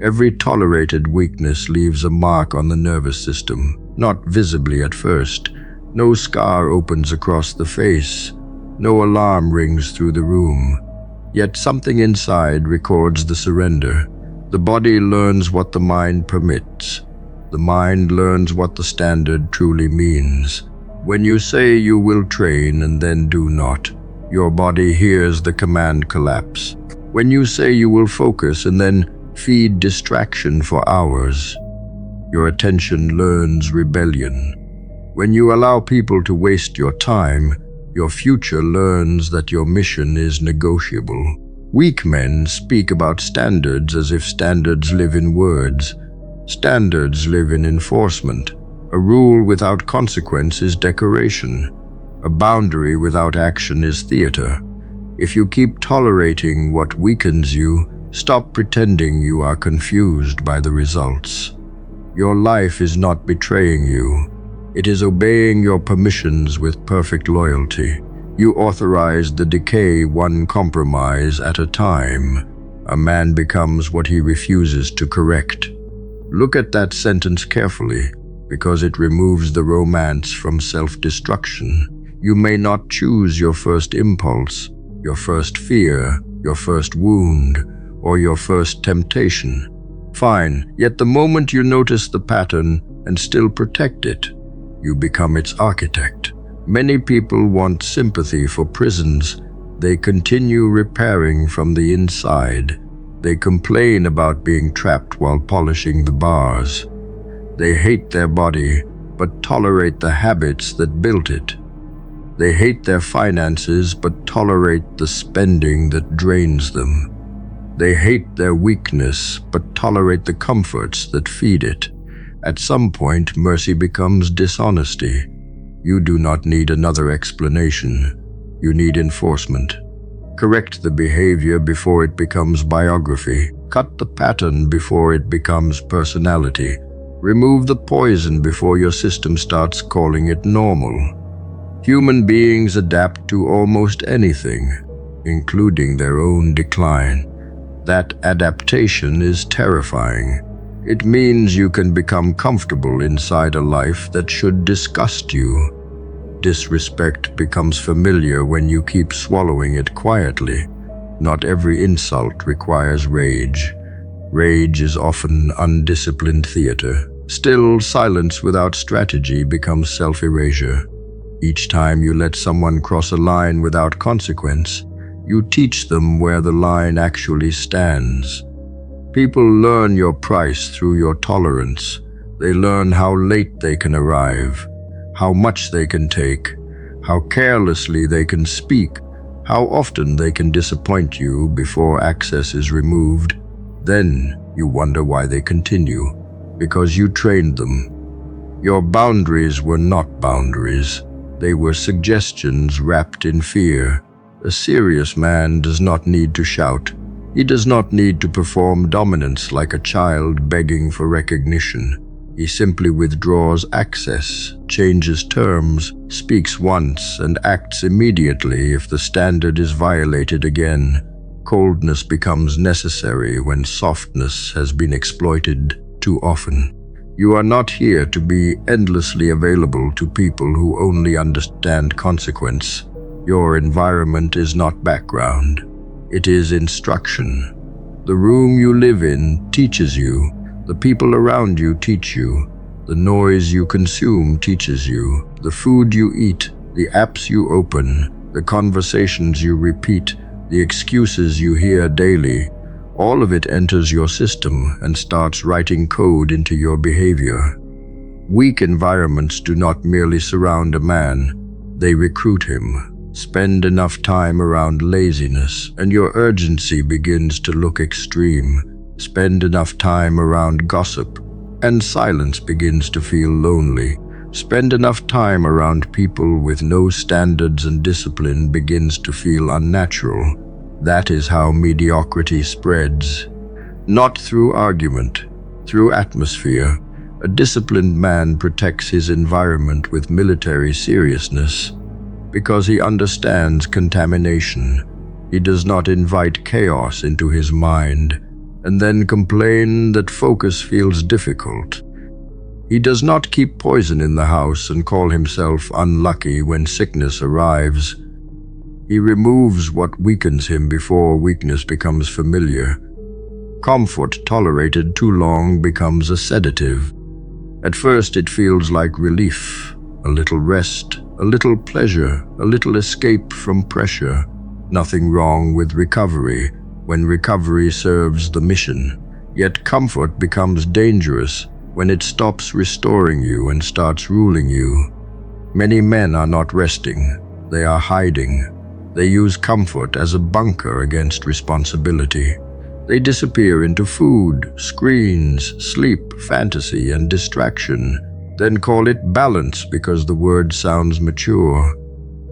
Every tolerated weakness leaves a mark on the nervous system, not visibly at first. No scar opens across the face. No alarm rings through the room. Yet something inside records the surrender. The body learns what the mind permits. The mind learns what the standard truly means. When you say you will train and then do not, your body hears the command collapse. When you say you will focus and then feed distraction for hours, your attention learns rebellion. When you allow people to waste your time, your future learns that your mission is negotiable. Weak men speak about standards as if standards live in words. Standards live in enforcement. A rule without consequence is decoration. A boundary without action is theater. If you keep tolerating what weakens you, stop pretending you are confused by the results. Your life is not betraying you. It is obeying your permissions with perfect loyalty. You authorize the decay one compromise at a time. A man becomes what he refuses to correct. Look at that sentence carefully, because it removes the romance from self-destruction. You may not choose your first impulse, your first fear, your first wound, or your first temptation. Fine, yet the moment you notice the pattern and still protect it, you become its architect. Many people want sympathy for prisons. They continue repairing from the inside. They complain about being trapped while polishing the bars. They hate their body, but tolerate the habits that built it. They hate their finances, but tolerate the spending that drains them. They hate their weakness, but tolerate the comforts that feed it. At some point, mercy becomes dishonesty. You do not need another explanation. You need enforcement. Correct the behavior before it becomes biography. Cut the pattern before it becomes personality. Remove the poison before your system starts calling it normal. Human beings adapt to almost anything, including their own decline. That adaptation is terrifying. It means you can become comfortable inside a life that should disgust you. Disrespect becomes familiar when you keep swallowing it quietly. Not every insult requires rage. Rage is often undisciplined theater. Still, silence without strategy becomes self-erasure. Each time you let someone cross a line without consequence, you teach them where the line actually stands. People learn your price through your tolerance. They learn how late they can arrive, how much they can take, how carelessly they can speak, how often they can disappoint you before access is removed. Then you wonder why they continue, because you trained them. Your boundaries were not boundaries. They were suggestions wrapped in fear. A serious man does not need to shout. He does not need to perform dominance like a child begging for recognition. He simply withdraws access, changes terms, speaks once, and acts immediately if the standard is violated again. Coldness becomes necessary when softness has been exploited too often. You are not here to be endlessly available to people who only understand consequence. Your environment is not background. It is instruction. The room you live in teaches you. The people around you teach you. The noise you consume teaches you. The food you eat, the apps you open, the conversations you repeat, the excuses you hear daily, all of it enters your system and starts writing code into your behavior. Weak environments do not merely surround a man, they recruit him. Spend enough time around laziness, and your urgency begins to look extreme. Spend enough time around gossip, and silence begins to feel lonely. Spend enough time around people with no standards and discipline begins to feel unnatural. That is how mediocrity spreads. Not through argument, through atmosphere. A disciplined man protects his environment with military seriousness. Because he understands contamination, he does not invite chaos into his mind. and then complain that focus feels difficult. He does not keep poison in the house and call himself unlucky when sickness arrives. He removes what weakens him before weakness becomes familiar. Comfort tolerated too long becomes a sedative. At first it feels like relief, a little rest, a little pleasure, a little escape from pressure. Nothing wrong with recovery when recovery serves the mission. Yet comfort becomes dangerous when it stops restoring you and starts ruling you. Many men are not resting, they are hiding. They use comfort as a bunker against responsibility. They disappear into food, screens, sleep, fantasy, and distraction, then call it balance because the word sounds mature.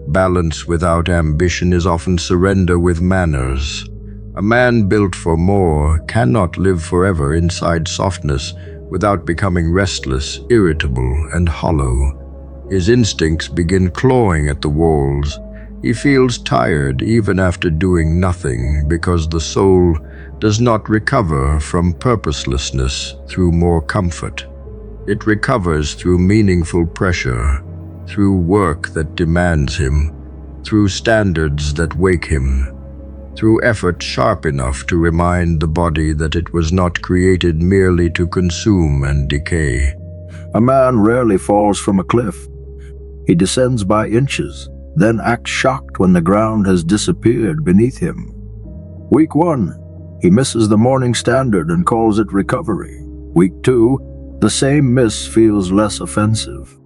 Balance without ambition is often surrender with manners. A man built for more cannot live forever inside softness without becoming restless, irritable, and hollow. His instincts begin clawing at the walls. He feels tired even after doing nothing because the soul does not recover from purposelessness through more comfort. It recovers through meaningful pressure, through work that demands him, through standards that wake him, through effort sharp enough to remind the body that it was not created merely to consume and decay. A man rarely falls from a cliff. He descends by inches, then acts shocked when the ground has disappeared beneath him. Week 1, he misses the morning standard and calls it recovery. Week 2, the same miss feels less offensive.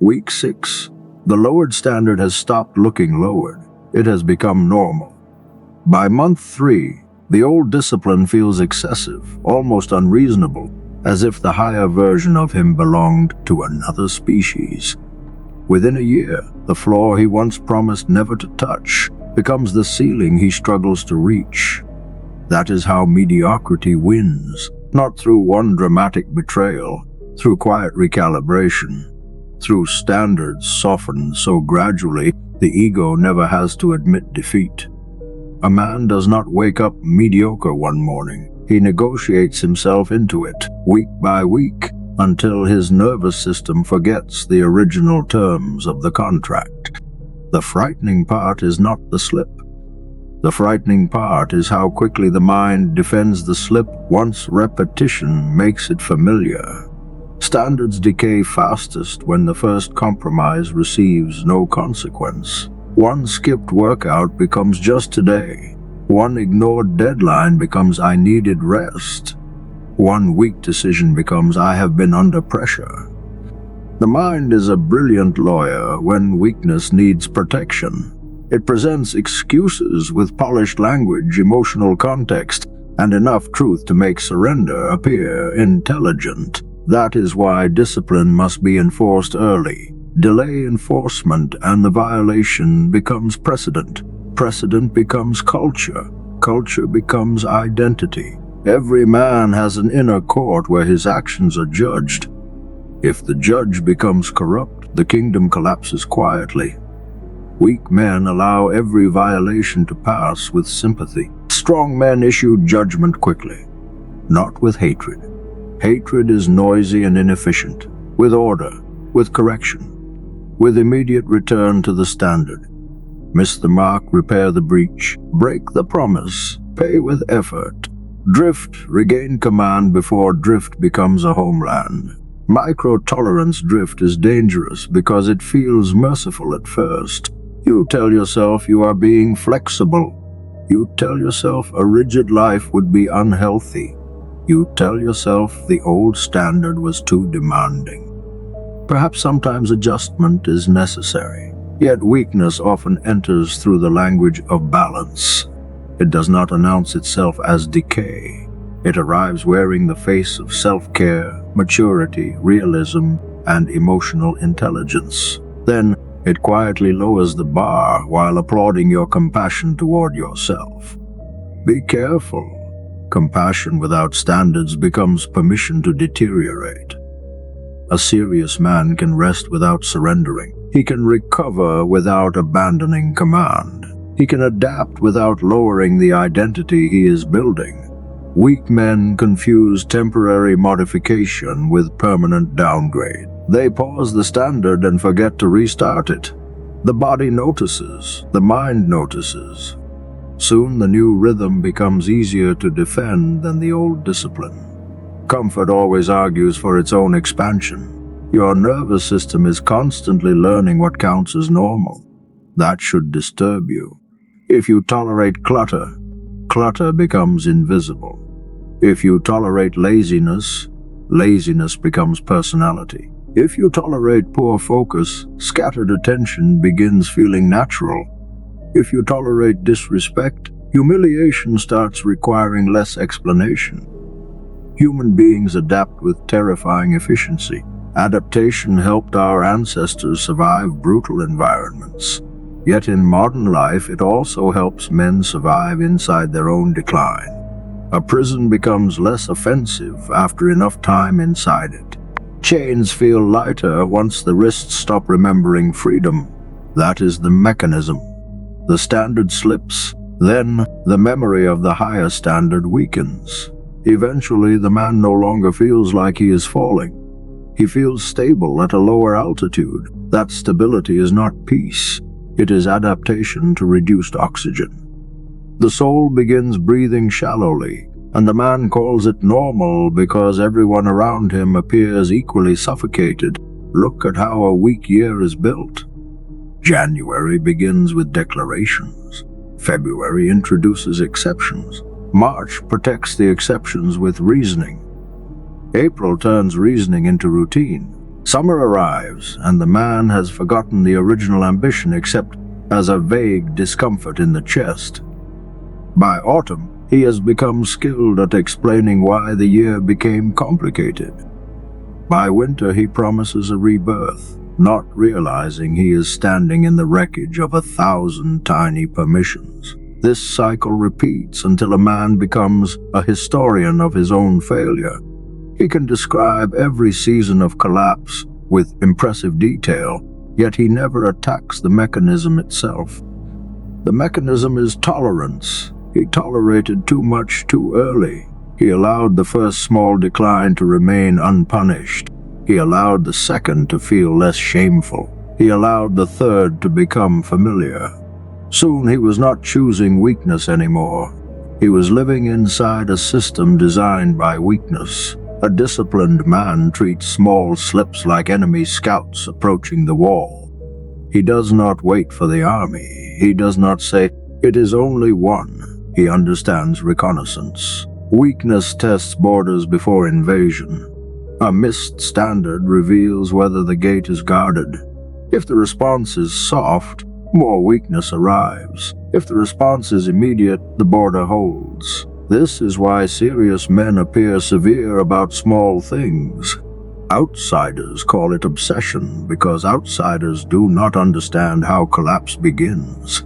Week 6, the lowered standard has stopped looking lowered. It has become normal. By month 3, the old discipline feels excessive, almost unreasonable, as if the higher version of him belonged to another species. Within a year, the floor he once promised never to touch becomes the ceiling he struggles to reach. That is how mediocrity wins, not through one dramatic betrayal, through quiet recalibration, through standards softened so gradually the ego never has to admit defeat. A man does not wake up mediocre one morning. He negotiates himself into it, week by week, until his nervous system forgets the original terms of the contract. The frightening part is not the slip. The frightening part is how quickly the mind defends the slip once repetition makes it familiar. Standards decay fastest when the first compromise receives no consequence. One skipped workout becomes just today. One ignored deadline becomes I needed rest. One weak decision becomes I have been under pressure. The mind is a brilliant lawyer when weakness needs protection. It presents excuses with polished language, emotional context, and enough truth to make surrender appear intelligent. That is why discipline must be enforced early. Delay enforcement and the violation becomes precedent. Precedent becomes culture. Culture becomes identity. Every man has an inner court where his actions are judged. If the judge becomes corrupt, the kingdom collapses quietly. Weak men allow every violation to pass with sympathy. Strong men issue judgment quickly, not with hatred. Hatred is noisy and inefficient, with order, with correction, with immediate return to the standard. Miss the mark, repair the breach, break the promise, pay with effort. Drift, regain command before drift becomes a homeland. Micro-tolerance drift is dangerous because it feels merciful at first. You tell yourself you are being flexible. You tell yourself a rigid life would be unhealthy. You tell yourself the old standard was too demanding. Perhaps sometimes adjustment is necessary, yet weakness often enters through the language of balance. It does not announce itself as decay. It arrives wearing the face of self-care, maturity, realism, and emotional intelligence. Then, it quietly lowers the bar while applauding your compassion toward yourself. Be careful. Compassion without standards becomes permission to deteriorate. A serious man can rest without surrendering. He can recover without abandoning command. He can adapt without lowering the identity he is building. Weak men confuse temporary modification with permanent downgrade. They pause the standard and forget to restart it. The body notices, the mind notices. Soon the new rhythm becomes easier to defend than the old discipline. Comfort always argues for its own expansion. Your nervous system is constantly learning what counts as normal. That should disturb you. If you tolerate clutter, clutter becomes invisible. If you tolerate laziness, laziness becomes personality. If you tolerate poor focus, scattered attention begins feeling natural. If you tolerate disrespect, humiliation starts requiring less explanation. Human beings adapt with terrifying efficiency. Adaptation helped our ancestors survive brutal environments. Yet in modern life, it also helps men survive inside their own decline. A prison becomes less offensive after enough time inside it. Chains feel lighter once the wrists stop remembering freedom. That is the mechanism. The standard slips, then the memory of the higher standard weakens. Eventually, the man no longer feels like he is falling. He feels stable at a lower altitude. That stability is not peace. It is adaptation to reduced oxygen. The soul begins breathing shallowly, and the man calls it normal because everyone around him appears equally suffocated. Look at how a weak year is built. January begins with declarations. February introduces exceptions. March protects the exceptions with reasoning. April turns reasoning into routine. Summer arrives, and the man has forgotten the original ambition except as a vague discomfort in the chest. By autumn, he has become skilled at explaining why the year became complicated. By winter, he promises a rebirth, not realizing he is standing in the wreckage of 1,000 tiny permissions. This cycle repeats until a man becomes a historian of his own failure. He can describe every season of collapse with impressive detail, yet he never attacks the mechanism itself. The mechanism is tolerance. He tolerated too much too early. He allowed the first small decline to remain unpunished. He allowed the second to feel less shameful. He allowed the third to become familiar. Soon he was not choosing weakness anymore. He was living inside a system designed by weakness. A disciplined man treats small slips like enemy scouts approaching the wall. He does not wait for the army. He does not say, "It is only one." He understands reconnaissance. Weakness tests borders before invasion. A missed standard reveals whether the gate is guarded. If the response is soft, more weakness arrives. If the response is immediate, the border holds. This is why serious men appear severe about small things. Outsiders call it obsession because outsiders do not understand how collapse begins.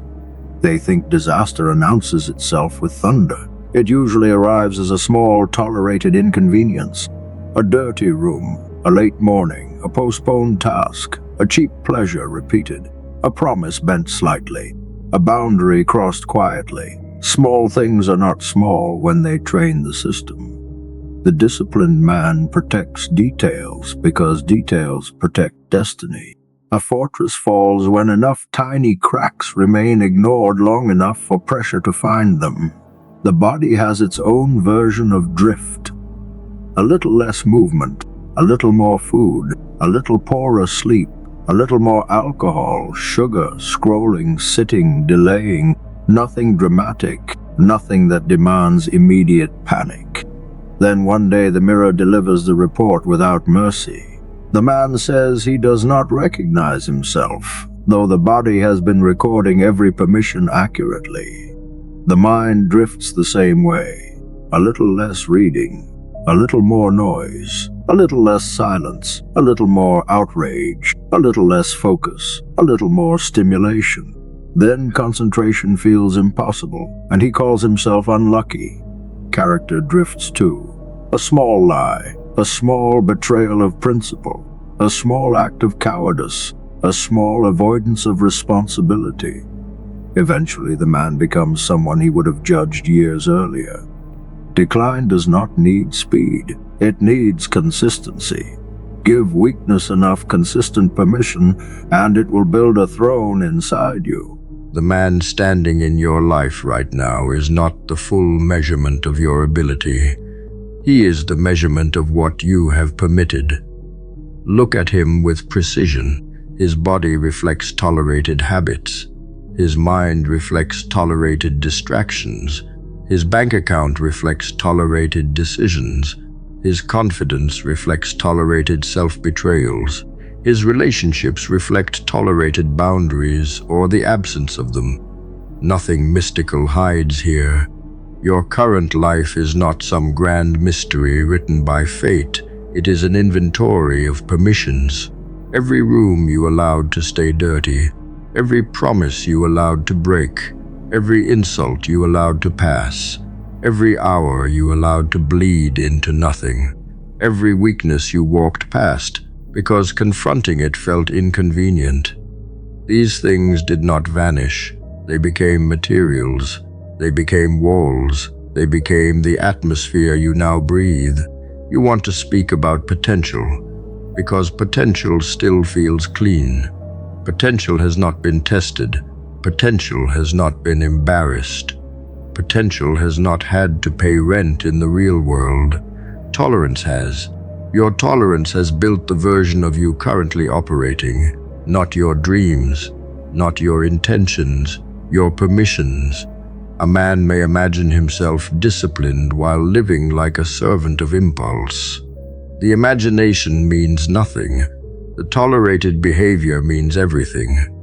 They think disaster announces itself with thunder. It usually arrives as a small, tolerated inconvenience. A dirty room, a late morning, a postponed task, a cheap pleasure repeated, a promise bent slightly, a boundary crossed quietly. Small things are not small when they train the system. The disciplined man protects details because details protect destiny. A fortress falls when enough tiny cracks remain ignored long enough for pressure to find them. The body has its own version of drift. A little less movement, a little more food, a little poorer sleep, a little more alcohol, sugar, scrolling, sitting, delaying. Nothing dramatic, nothing that demands immediate panic. Then one day the mirror delivers the report without mercy. The man says he does not recognize himself, though the body has been recording every permission accurately. The mind drifts the same way. A little less reading, a little more noise, a little less silence, a little more outrage, a little less focus, a little more stimulation. Then concentration feels impossible, and he calls himself unlucky. Character drifts too. A small lie, a small betrayal of principle, a small act of cowardice, a small avoidance of responsibility. Eventually, the man becomes someone he would have judged years earlier. Decline does not need speed. It needs consistency. Give weakness enough consistent permission, and it will build a throne inside you. The man standing in your life right now is not the full measurement of your ability. He is the measurement of what you have permitted. Look at him with precision. His body reflects tolerated habits. His mind reflects tolerated distractions. His bank account reflects tolerated decisions. His confidence reflects tolerated self-betrayals. His relationships reflect tolerated boundaries or the absence of them. Nothing mystical hides here. Your current life is not some grand mystery written by fate. It is an inventory of permissions. Every room you allowed to stay dirty, every promise you allowed to break, every insult you allowed to pass, every hour you allowed to bleed into nothing, every weakness you walked past because confronting it felt inconvenient. These things did not vanish. They became materials. They became walls. They became the atmosphere you now breathe. You want to speak about potential because potential still feels clean. Potential has not been tested. Potential has not been embarrassed. Potential has not had to pay rent in the real world. Tolerance has. Your tolerance has built the version of you currently operating, not your dreams, not your intentions, your permissions. A man may imagine himself disciplined while living like a servant of impulse. The imagination means nothing. The tolerated behavior means everything.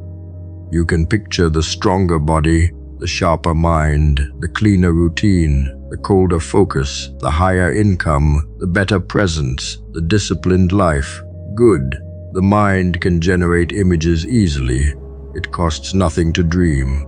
You can picture the stronger body, the sharper mind, the cleaner routine, the colder focus, the higher income, the better presence, the disciplined life. Good. The mind can generate images easily. It costs nothing to dream.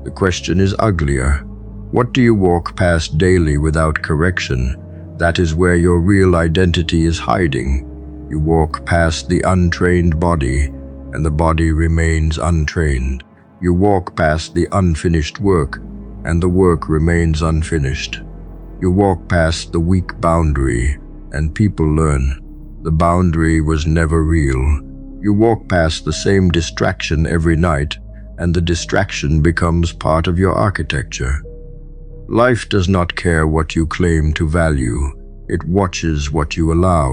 The question is uglier. What do you walk past daily without correction? That is where your real identity is hiding. You walk past the untrained body, and the body remains untrained. You walk past the unfinished work, and the work remains unfinished. You walk past the weak boundary, and people learn. The boundary was never real. You walk past the same distraction every night, and the distraction becomes part of your architecture. Life does not care what you claim to value. It watches what you allow.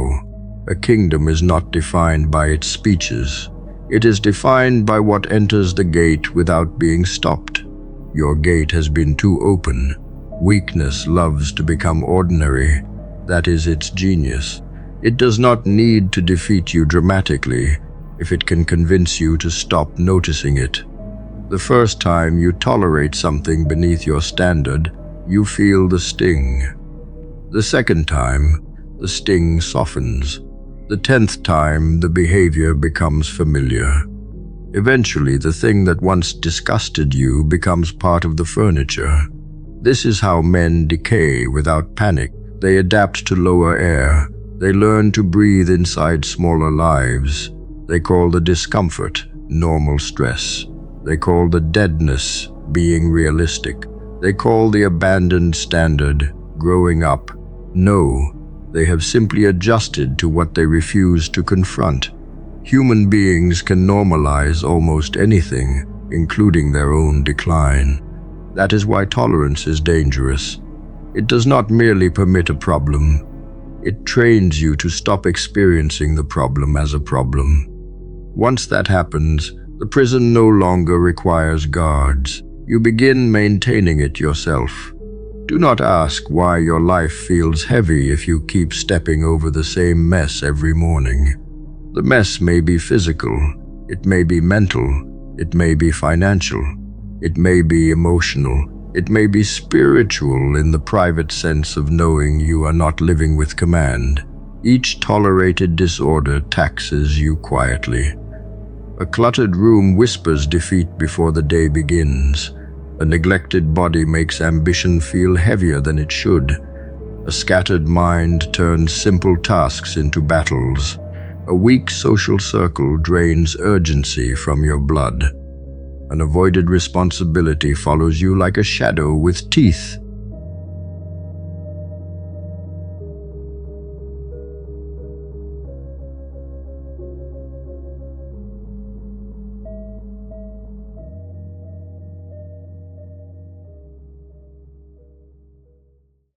A kingdom is not defined by its speeches. It is defined by what enters the gate without being stopped. Your gate has been too open. Weakness loves to become ordinary. That is its genius. It does not need to defeat you dramatically if it can convince you to stop noticing it. The first time you tolerate something beneath your standard, you feel the sting. The second time, the sting softens. The 10th time, the behavior becomes familiar. Eventually, the thing that once disgusted you becomes part of the furniture. This is how men decay without panic. They adapt to lower air. They learn to breathe inside smaller lives. They call the discomfort normal stress. They call the deadness being realistic. They call the abandoned standard growing up. No. They have simply adjusted to what they refuse to confront. Human beings can normalize almost anything, including their own decline. That is why tolerance is dangerous. It does not merely permit a problem. It trains you to stop experiencing the problem as a problem. Once that happens, the prison no longer requires guards. You begin maintaining it yourself. Do not ask why your life feels heavy if you keep stepping over the same mess every morning. The mess may be physical, it may be mental, it may be financial, it may be emotional, it may be spiritual in the private sense of knowing you are not living with command. Each tolerated disorder taxes you quietly. A cluttered room whispers defeat before the day begins. A neglected body makes ambition feel heavier than it should. A scattered mind turns simple tasks into battles. A weak social circle drains urgency from your blood. An avoided responsibility follows you like a shadow with teeth.